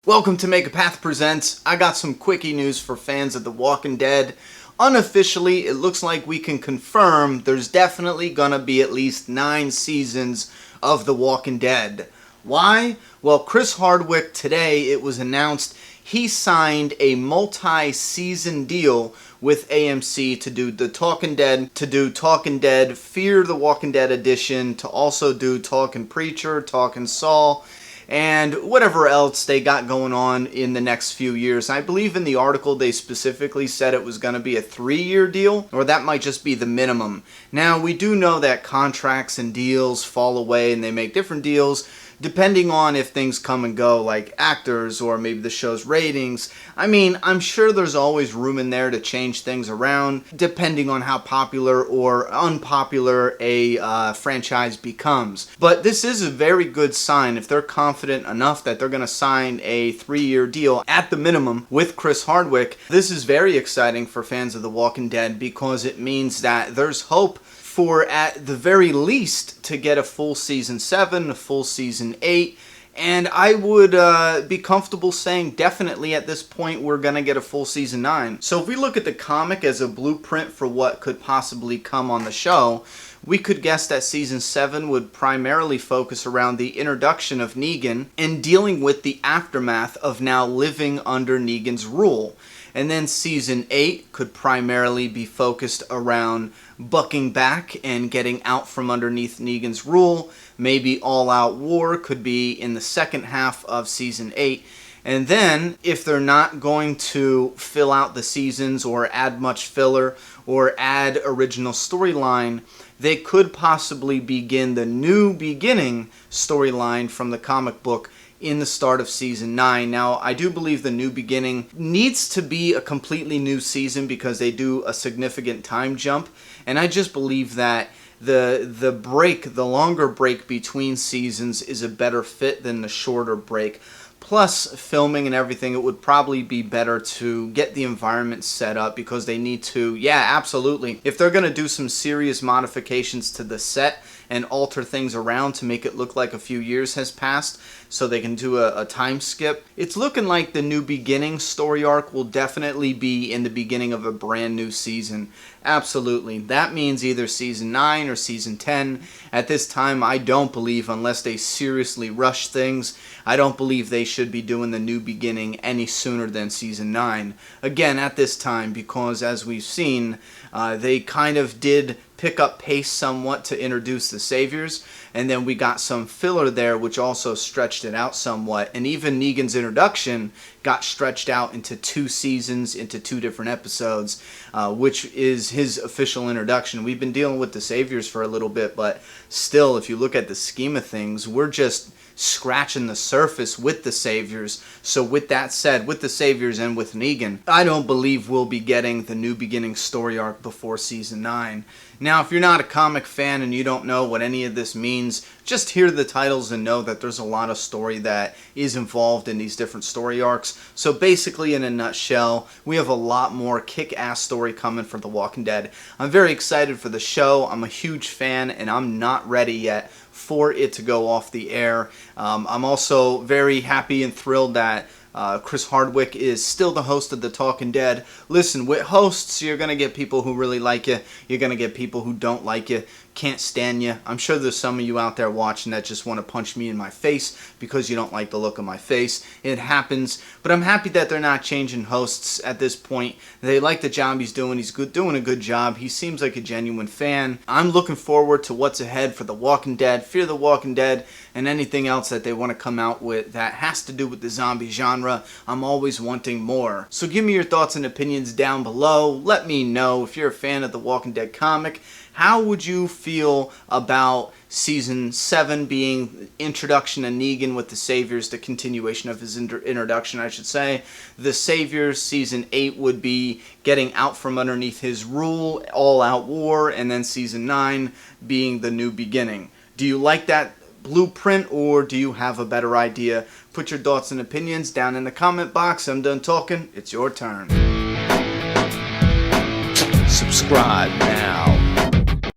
Welcome to Make a Path Presents. I got some quickie news for fans of The Walking Dead. Unofficially, it looks like we can confirm there's definitely gonna be at least 9 seasons of The Walking Dead. Why? Well, Chris Hardwick, today it was announced he signed a multi-season deal with AMC to do The Talking Dead, Fear the Walking Dead edition, to also do Talking Preacher, Talking Saul, and whatever else they got going on in the next few years. I believe in the article they specifically said it was going to be a 3-year deal, or that might just be the minimum. Now, we do know that contracts and deals fall away and they make different deals depending on if things come and go, like actors or maybe the show's ratings. I mean, I'm sure there's always room in there to change things around depending on how popular or unpopular a franchise becomes. But this is a very good sign if they're confident enough that they're going to sign a 3-year deal at the minimum with Chris Hardwick. This is very exciting for fans of The Walking Dead because it means that there's hope for, at the very least, to get a full season 7, a full season 8, and I would be comfortable saying definitely at this point we're going to get a full season 9. So if we look at the comic as a blueprint for what could possibly come on the show, we could guess that season 7 would primarily focus around the introduction of Negan and dealing with the aftermath of now living under Negan's rule. And then season 8 could primarily be focused around bucking back and getting out from underneath Negan's rule. Maybe all-out war could be in the second half of season 8. And then, if they're not going to fill out the seasons or add much filler or add original storyline, they could possibly begin the new beginning storyline from the comic book in the start of season 9. Now, I do believe the new beginning needs to be a completely new season because they do a significant time jump, and I just believe that the longer break between seasons is a better fit than the shorter break. Plus, filming and everything, it would probably be better to get the environment set up because they need to, yeah, absolutely. If they're going to do some serious modifications to the set and alter things around to make it look like a few years has passed so they can do a time skip, it's looking like the new beginning story arc will definitely be in the beginning of a brand new season. Absolutely. That means either season 9 or season 10. At this time, I don't believe, unless they seriously rush things, I don't believe they should be doing the new beginning any sooner than season 9. Again, at this time, because as we've seen, they kind of did pick up pace somewhat to introduce the Saviors, and then we got some filler there which also stretched it out somewhat, and even Negan's introduction got stretched out into 2 seasons, into 2 different episodes, which is his official introduction. We've been dealing with the Saviors for a little bit, but still, if you look at the scheme of things, we're just scratching the surface with the Saviors. So with that said, with the Saviors and with Negan, I don't believe we'll be getting the new beginning story arc before season 9. Now, if you're not a comic fan and you don't know what any of this means, just hear the titles and know that there's a lot of story that is involved in these different story arcs. So basically, in a nutshell, we have a lot more kick-ass story coming for The Walking Dead. I'm very excited for the show. I'm a huge fan, and I'm not ready yet for it to go off the air. I'm also very happy and thrilled that Chris Hardwick is still the host of The Talking Dead. Listen, with hosts, you're going to get people who really like you. You're going to get people who don't like you, can't stand you. I'm sure there's some of you out there watching that just want to punch me in my face because you don't like the look of my face. It happens, but I'm happy that they're not changing hosts at this point. They like the job he's doing. He's doing a good job. He seems like a genuine fan. I'm looking forward to what's ahead for The Walking Dead, Fear the Walking Dead, and anything else that they want to come out with that has to do with the zombie genre. I'm always wanting more. So give me your thoughts and opinions down below. Let me know if you're a fan of The Walking Dead comic. How would you feel about season 7 being introduction of Negan with the Saviors, the continuation of his introduction, I should say. The Saviors, season 8 would be getting out from underneath his rule, all-out war, and then season 9 being the new beginning. Do you like that blueprint, or do you have a better idea? Put your thoughts and opinions down in the comment box. I'm done talking. It's your turn. Subscribe now.